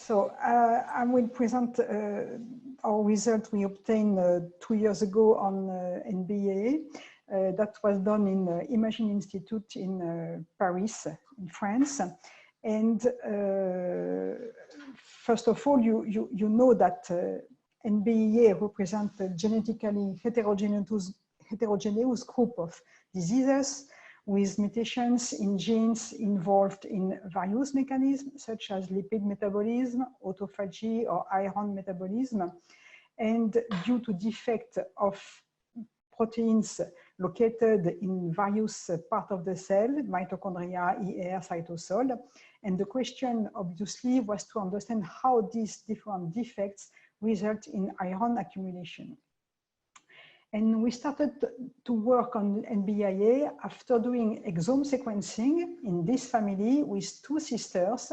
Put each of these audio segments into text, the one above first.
I will present our result we obtained 2 years ago on NBAA. That was done in Imaging Institute in Paris, in France. And first of all, you know that NBAA represents a genetically heterogeneous group of diseases with mutations in genes involved in various mechanisms, such as lipid metabolism, autophagy, or iron metabolism. And due to defect of proteins located in various parts of the cell, mitochondria, ER, cytosol. And the question, obviously, was to understand how these different defects result in iron accumulation. And we started to work on NBAA after doing exome sequencing in this family with 2 sisters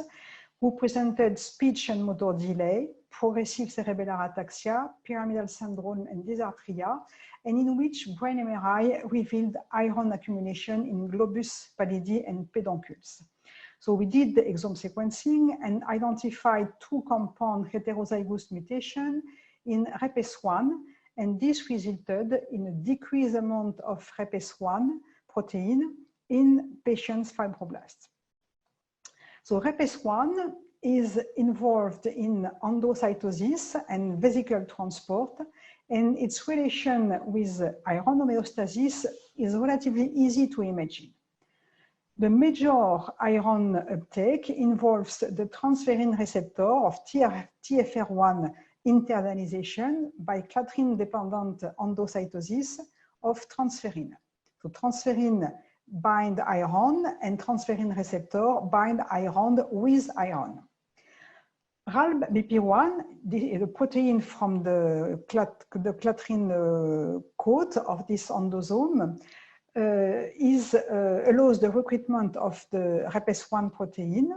who presented speech and motor delay, progressive cerebellar ataxia, pyramidal syndrome, and dysarthria, and in which brain MRI revealed iron accumulation in globus pallidi and peduncules. So we did the exome sequencing and identified 2 compound heterozygous mutation in REPES1, and this resulted in a decreased amount of REPES1 protein in patients' fibroblasts. So REPES1 is involved in endocytosis and vesicle transport, and its relation with iron homeostasis is relatively easy to imagine. The major iron uptake involves the transferrin receptor of TFR1 internalization by clathrin-dependent endocytosis of transferrin. So transferrin bind iron and transferrin receptor bind iron with iron. RALB-BP1, the protein from the clathrin coat of this endosome, allows the recruitment of the REPES1 protein,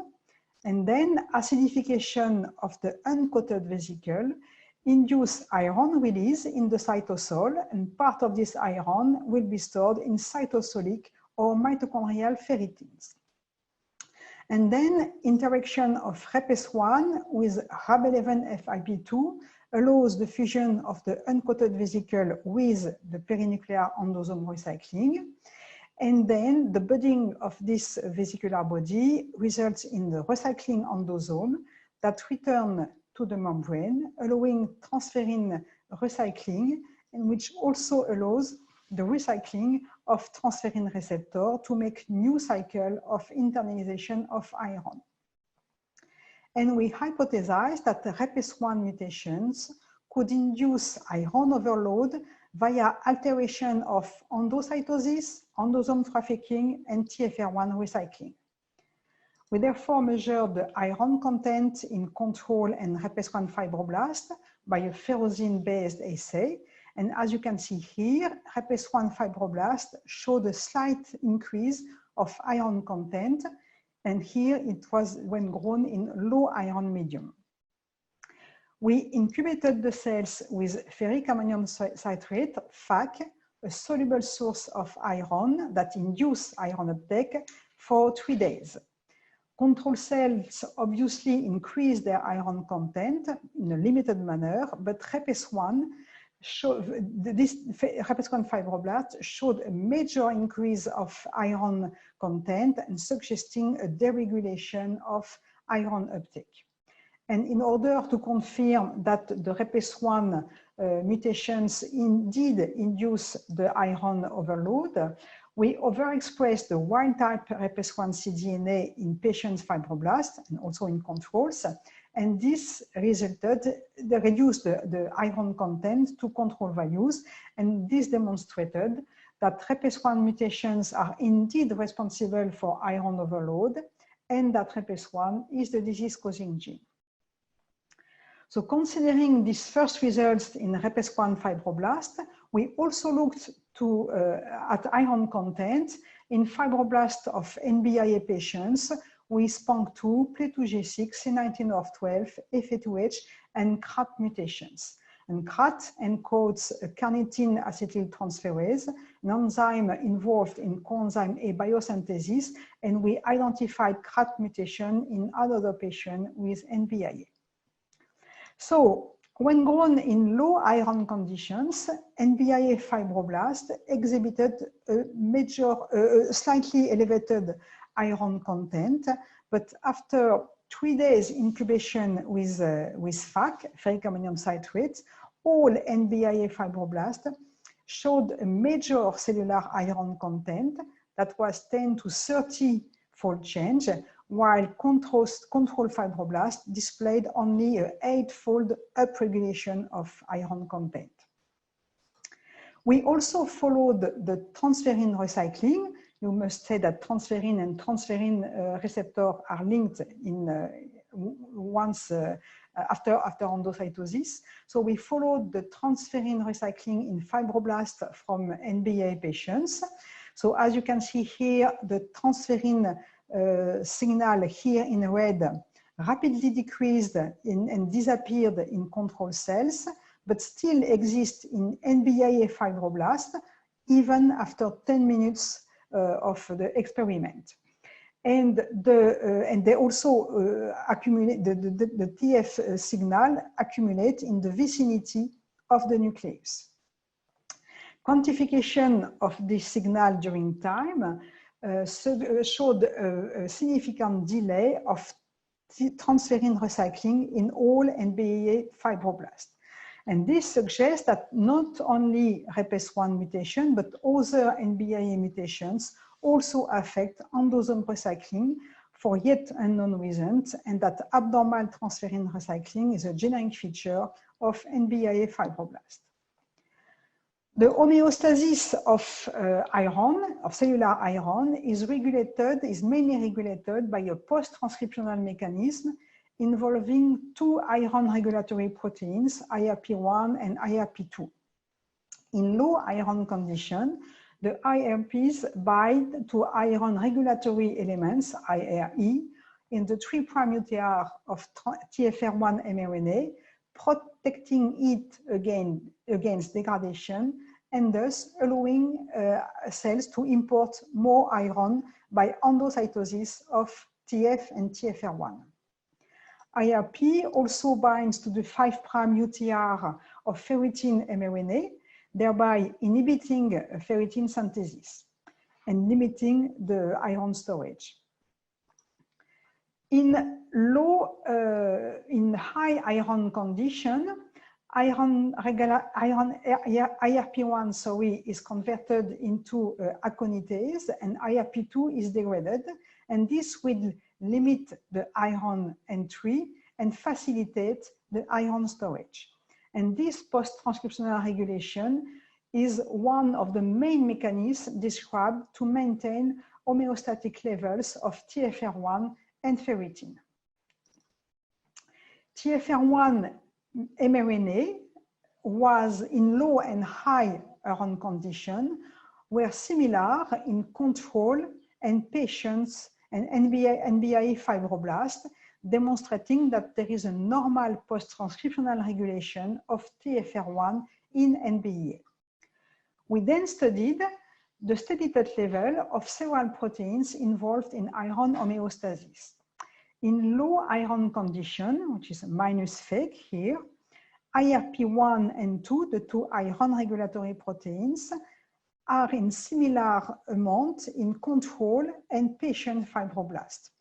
and then acidification of the uncoated vesicle induce iron release in the cytosol, and part of this iron will be stored in cytosolic or mitochondrial ferritins. And then interaction of REPES1 with RAB11FIP2 allows the fusion of the uncoated vesicle with the perinuclear endosome recycling. And then the budding of this vesicular body results in the recycling endosome that return to the membrane, allowing transferrin recycling, and which also allows the recycling of transferrin receptor to make new cycle of internalization of iron. And we hypothesized that the REPES1 mutations could induce iron overload via alteration of endocytosis, endosome trafficking, and TFR1 recycling. We therefore measured the iron content in control and REPES1 fibroblast by a ferrozine-based assay. And as you can see here, REPES1 fibroblast showed a slight increase of iron content. And here it was when grown in low iron medium. We incubated the cells with ferric ammonium citrate, FAC, a soluble source of iron that induces iron uptake for 3 days. Control cells obviously increase their iron content in a limited manner, but REPES1 fibroblast showed a major increase of iron content and suggesting a deregulation of iron uptake. And in order to confirm that the REPES1 mutations indeed induce the iron overload, we overexpressed the wild-type REPES1 cDNA in patients' fibroblasts and also in controls. And this reduced the iron content to control values. And this demonstrated that REPES1 mutations are indeed responsible for iron overload, and that REPES1 is the disease-causing gene. So considering these first results in REPES1 fibroblast, we also looked at iron content in fibroblasts of NBAA patients with SPANK2, Ple2G6, C19orf12, FA2H, and CRAT mutations. And CRAT encodes carnitine acetyltransferase, an enzyme involved in coenzyme A biosynthesis, and we identified CRAT mutation in another patient with NBAA. So when grown in low iron conditions, NBIA fibroblasts exhibited a slightly elevated iron content, but after 3 days incubation with FAC, ferric ammonium citrate, all NBIA fibroblasts showed a major cellular iron content that was 10 to 30-fold change, while control fibroblasts displayed only an 8-fold upregulation of iron content. We also followed the transferrin recycling. You must say that transferrin and transferrin receptor are linked in after endocytosis. So we followed the transferrin recycling in fibroblasts from NBIA patients. So as you can see here, the transferrin signal here in red rapidly decreased and disappeared in control cells, but still exist in NBIA fibroblasts even after 10 minutes of the experiment. And they also accumulate, the TF signal accumulate in the vicinity of the nucleus. Quantification of this signal during time showed a significant delay of transferrin recycling in all NBIA fibroblasts. And this suggests that not only REPES1 mutation, but other NBIA mutations also affect endosome recycling for yet unknown reasons, and that abnormal transferrin recycling is a generic feature of NBIA fibroblasts. The homeostasis of iron, of cellular iron, is mainly regulated by a post-transcriptional mechanism involving 2 iron regulatory proteins, IRP1 and IRP2. In low iron condition, the IRPs bind to iron regulatory elements, IRE, in the 3' UTR of TFR1 mRNA, protecting it against degradation, and thus allowing cells to import more iron by endocytosis of TF and TFR1. IRP also binds to the 5' UTR of ferritin mRNA, thereby inhibiting ferritin synthesis and limiting the iron storage. In high iron condition, IRP1 is converted into aconitase, and IRP2 is degraded, and this will limit the iron entry and facilitate the iron storage. And this post-transcriptional regulation is one of the main mechanisms described to maintain homeostatic levels of TFR1 and ferritin. TFR1 mRNA was in low and high iron condition, were similar in control and patients and NBIA fibroblasts, demonstrating that there is a normal post-transcriptional regulation of TFR1 in NBIA. We then studied the steady-state level of several proteins involved in iron homeostasis. In low iron condition, which is -FEC here, IRP1 and 2, the 2 iron regulatory proteins, are in similar amount in control and patient fibroblasts.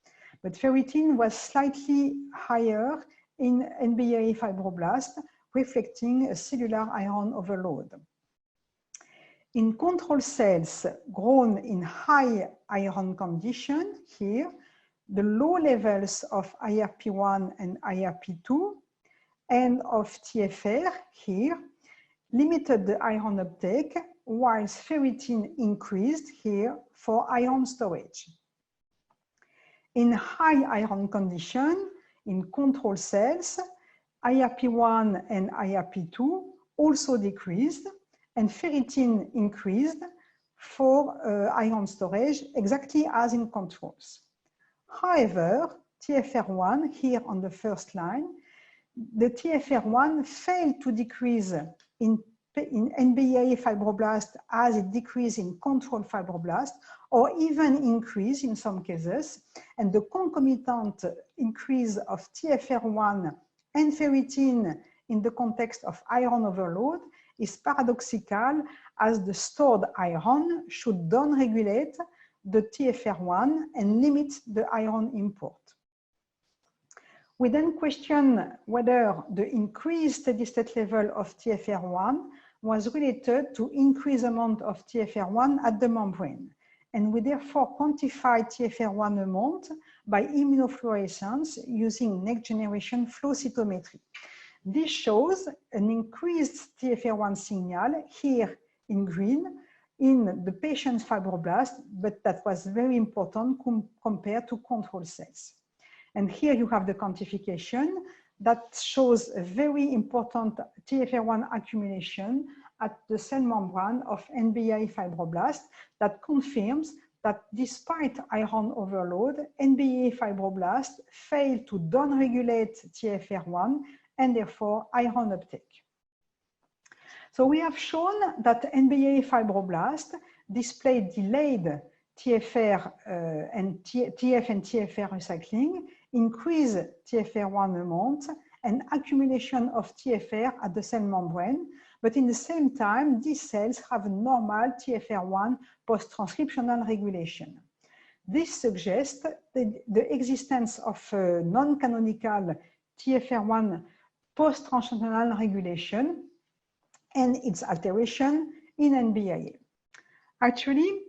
But ferritin was slightly higher in NBIA fibroblasts, reflecting a cellular iron overload. In control cells grown in high iron condition, here, the low levels of IRP1 and IRP2 and of TFR, here, limited the iron uptake, whilst ferritin increased here for iron storage. In high iron condition, in control cells, IRP1 and IRP2 also decreased, and ferritin increased for iron storage, exactly as in controls. However, TFR1, here on the first line, the TFR1 failed to decrease in NBIA fibroblast as it decreased in control fibroblast, or even increase in some cases, and the concomitant increase of TFR1 and ferritin in the context of iron overload is paradoxical, as the stored iron should downregulate the TFR1 and limit the iron import. We then question whether the increased steady-state level of TFR1 was related to increased amount of TFR1 at the membrane. And we therefore quantify TFR1 amount by immunofluorescence using next-generation flow cytometry. This shows an increased TFR1 signal here in green in the patient's fibroblast, but that was very important compared to control cells. And here you have the quantification that shows a very important TFR1 accumulation at the cell membrane of NBAE fibroblast that confirms that despite iron overload, NBAE fibroblast failed to downregulate TFR1 and therefore iron uptake. So we have shown that NBAE fibroblast displayed delayed TFR TF and TFR recycling, increase TFR1 amount, and accumulation of TFR at the cell membrane. But in the same time, these cells have a normal TFR1 post-transcriptional regulation. This suggests the existence of a non-canonical TFR1 post-transcriptional regulation and its alteration in NBAE. Actually,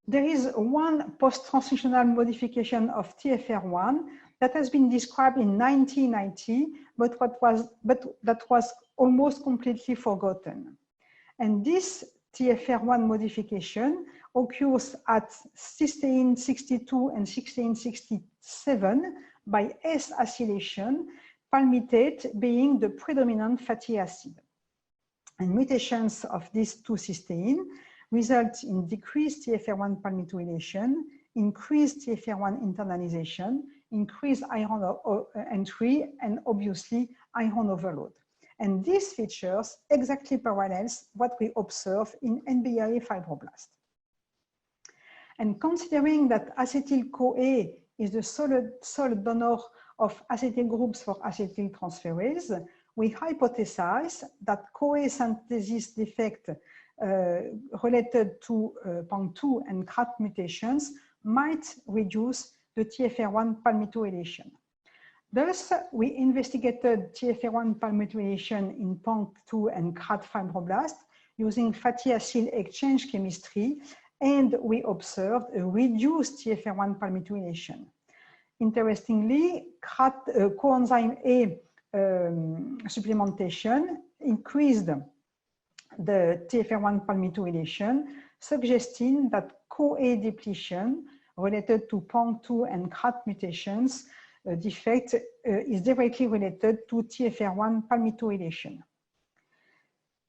there is one post-transcriptional modification of TFR1 that has been described in 1990, but that was almost completely forgotten. And this TFR1 modification occurs at cysteine 62 and cysteine 67 by S acylation, palmitate being the predominant fatty acid. And mutations of these two cysteine result in decreased TFR1 palmitoylation, increased TFR1 internalization, increased iron entry, and obviously iron overload. And these features exactly parallels what we observe in NBAE fibroblast. And considering that acetyl-CoA is the solid donor of acetyl groups for acetyltransferase, we hypothesize that CoA synthesis defect related to PANG2 and CRAT mutations might reduce the TFR1 palmitoylation. Thus, we investigated TFR1 palmitoylation in PANG2 and CRAT fibroblast using fatty acid exchange chemistry, and we observed a reduced TFR1 palmitoylation. Interestingly, coenzyme A supplementation increased the TFR1 palmitoylation, suggesting that CoA depletion related to PANG2 and CRAT mutations defect is directly related to TFR1 palmitoylation.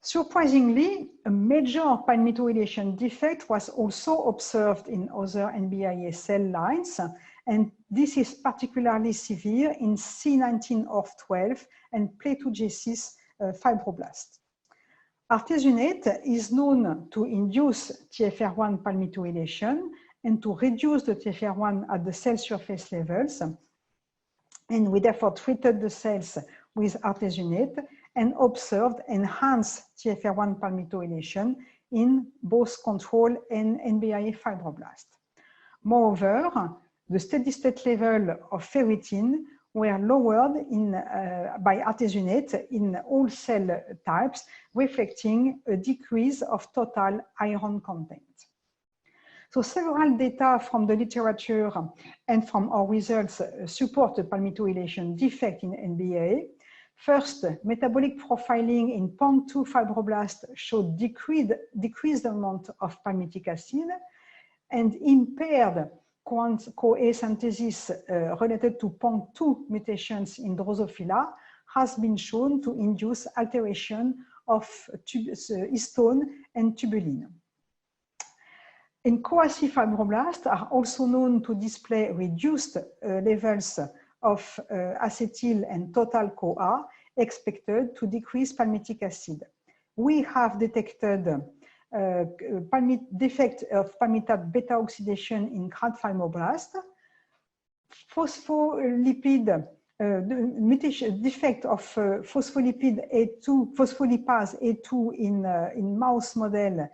Surprisingly, a major palmitoylation defect was also observed in other NBAE cell lines, and this is particularly severe in C19orf12 and Play2J6 fibroblasts. Artesunate is known to induce TFR1 palmitoylation and to reduce the TFR1 at the cell surface levels. And we therefore treated the cells with artesunate and observed enhanced TFR1 palmitoylation in both control and NBAE fibroblast. Moreover, the steady-state level of ferritin were lowered by artesunate in all cell types, reflecting a decrease of total iron content. So several data from the literature and from our results support the palmitoylation defect in NBAE. First, metabolic profiling in PANG2 fibroblast showed decreased amount of palmitic acid, and impaired CoA synthesis related to PANG2 mutations in Drosophila has been shown to induce alteration of histone and tubulin. In CoA-C fibroblasts are also known to display reduced levels of acetyl and total CoA expected to decrease palmitic acid. We have detected defect of palmitate beta oxidation in CRAT fibroblast. Phospholipid the mutation defect of phospholipid A2, phospholipase A2 in mouse model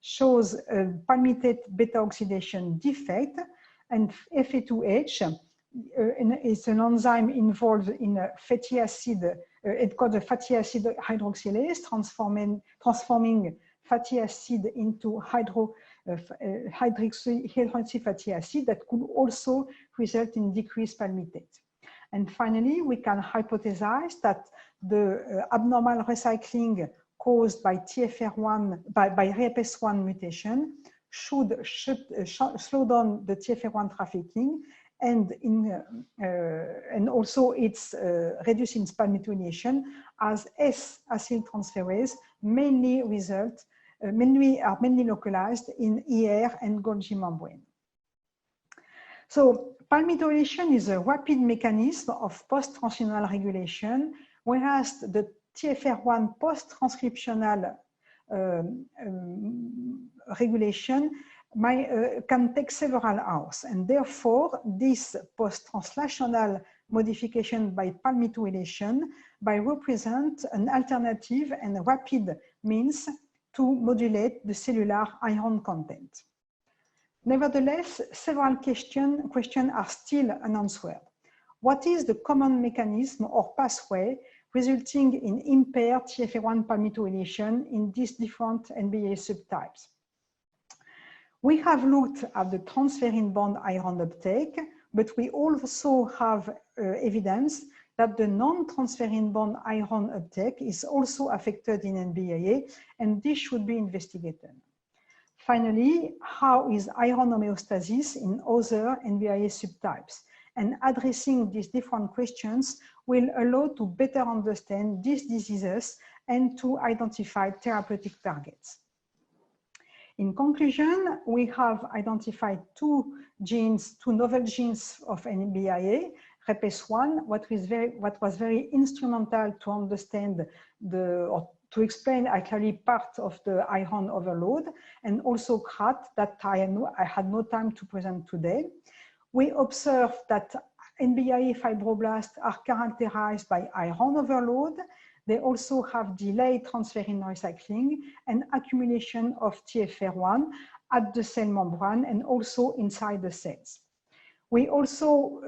shows a palmitate beta oxidation defect, and FA2H is an enzyme involved in a fatty acid. It's called a fatty acid hydroxylase, transforming fatty acid into hydroxy fatty acid that could also result in decreased palmitate. And finally, we can hypothesize that the abnormal recycling caused by TFR1, by RAPS1 mutation should slow down the TFR1 trafficking, and also it's reducing palmitoylation, as S-acyltransferase mainly are mainly localized in ER and Golgi membrane. So palmitoylation is a rapid mechanism of post-translational regulation, whereas the TFR1 post-transcriptional regulation can take several hours, and therefore this post-translational modification by palmitoylation represent an alternative and rapid means to modulate the cellular iron content. Nevertheless, several questions are still unanswered. What is the common mechanism or pathway resulting in impaired TFR1 palmitoylation in these different NBAA subtypes? We have looked at the transferrin-bound iron uptake, but we also have evidence that the non-transferrin-bound iron uptake is also affected in NBAA, and this should be investigated. Finally, how is iron homeostasis in other NBAA subtypes? And addressing these different questions will allow to better understand these diseases and to identify therapeutic targets. In conclusion, we have identified two novel genes of NBAA, RAPS1, what was very instrumental to understand or to explain actually part of the iron overload, and also CRAT that I had no time to present today. We observed that NBAA fibroblasts are characterized by iron overload. They also have delayed transferrin recycling and accumulation of TFR1 at the cell membrane and also inside the cells. We also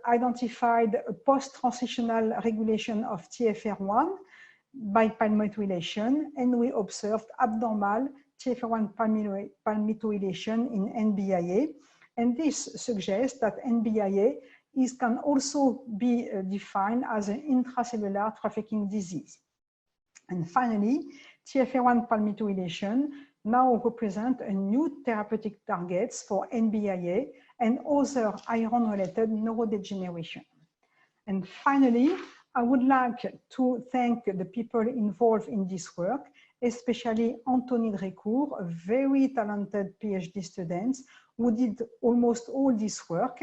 identified a post-transitional regulation of TFR1 by palmitoylation, and we observed abnormal TFR1 palmitoylation in NBAA. And this suggests that NBAA can also be defined as an intracellular trafficking disease. And finally, TFR1 palmitoylation now represent a new therapeutic targets for NBAA and other iron-related neurodegeneration. And finally, I would like to thank the people involved in this work, especially Anthony Drécourt, a very talented PhD student who did almost all this work.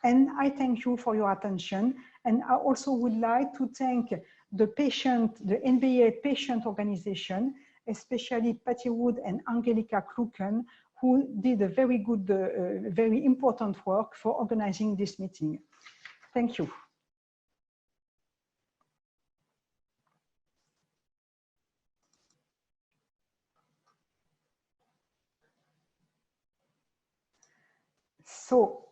And I thank you for your attention. And I also would like to thank the NBAA patient organization, especially Patty Wood and Angelika Kluken, who did a very good, very important work for organizing this meeting. Thank you. So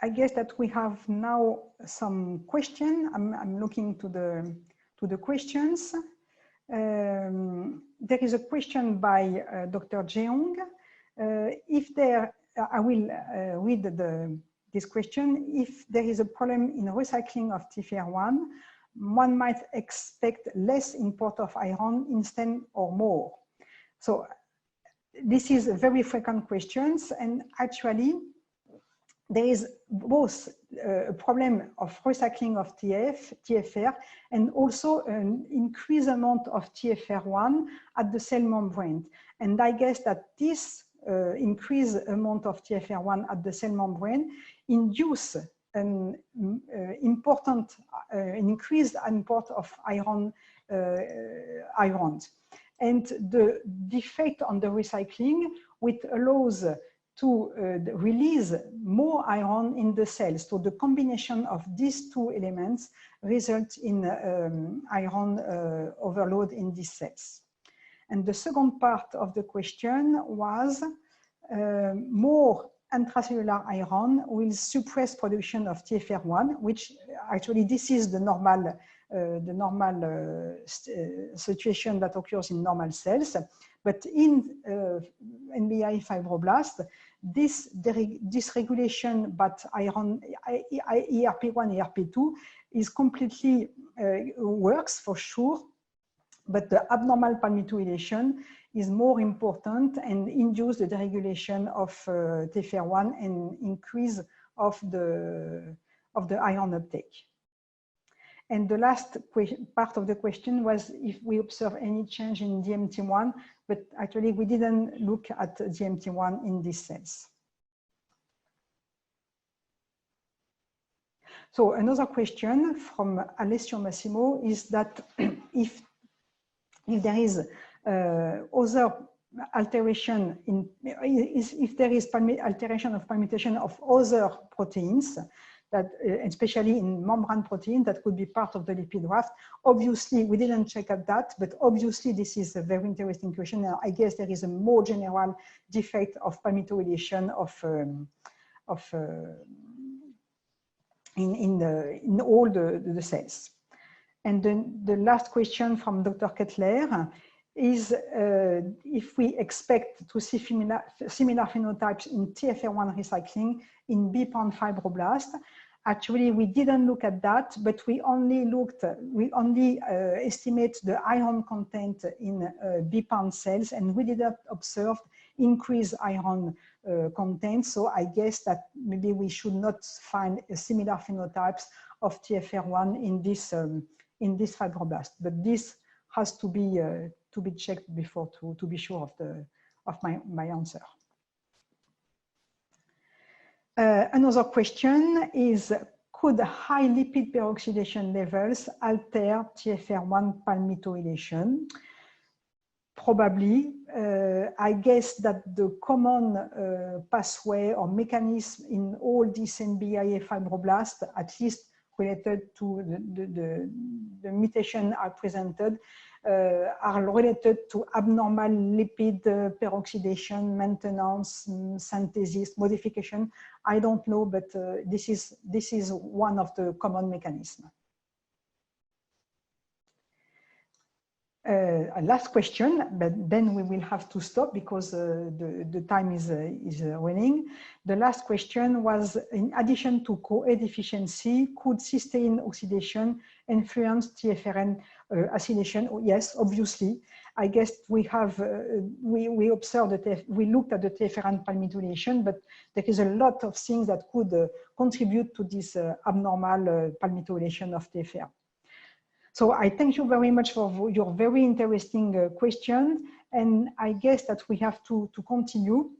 I guess that we have now some questions. I'm looking to the questions. There is a question by Dr. Jeong. I will read this question. If there is a problem in recycling of TFR1, one might expect less import of iron instead or more. So this is a very frequent question, and actually there is both a problem of recycling of TFR and also an increased amount of TFR1 at the cell membrane. And I guess that this increased amount of TFR1 at the cell membrane induce an increased import of iron. And the defect on the recycling, which allows to release more iron in the cells. So the combination of these two elements results in iron overload in these cells. And the second part of the question was more intracellular iron will suppress production of TFR1, which actually this is the normal situation that occurs in normal cells. But in NBI fibroblast, this dysregulation by iron ERP1, ERP2 is completely works for sure, but the abnormal palmitoylation is more important and induce the deregulation of TFR1 and increase of the iron uptake. And the last part of the question was if we observe any change in DMT1, but actually we didn't look at DMT1 in these cells. So another question from Alessio Massimo is that if there is other alteration in, if there is alteration of permutation of other proteins, that especially in membrane protein that could be part of the lipid raft. Obviously, we didn't check at that, but obviously this is a very interesting question. Now, I guess there is a more general defect of palmitoylation in all the cells. And then the last question from Dr. Kettler is if we expect to see similar phenotypes in TFR1 recycling in BPAN fibroblast. Actually, we didn't look at that, but we only estimate the iron content in BPAN cells, and we didn't observe increased iron content. So I guess that maybe we should not find a similar phenotypes of TFR1 in this fibroblast, but this has to be checked before to be sure of my answer. Another question is, could high lipid peroxidation levels alter TFR1 palmitoylation? Probably. I guess that the common pathway or mechanism in all these NBIA fibroblasts, at least related to the mutation are presented, are related to abnormal lipid peroxidation, maintenance, synthesis, modification. I don't know, but this is one of the common mechanisms. Last question, but then we will have to stop because the time is running. The last question was, in addition to CoA deficiency, could cysteine oxidation influence TFRN acylation? Yes, obviously. I guess we have we observed that we looked at the TFRN palmitylation, but there is a lot of things that could contribute to this abnormal palmitylation of TFR. So I thank you very much for your very interesting question, and I guess that we have to continue.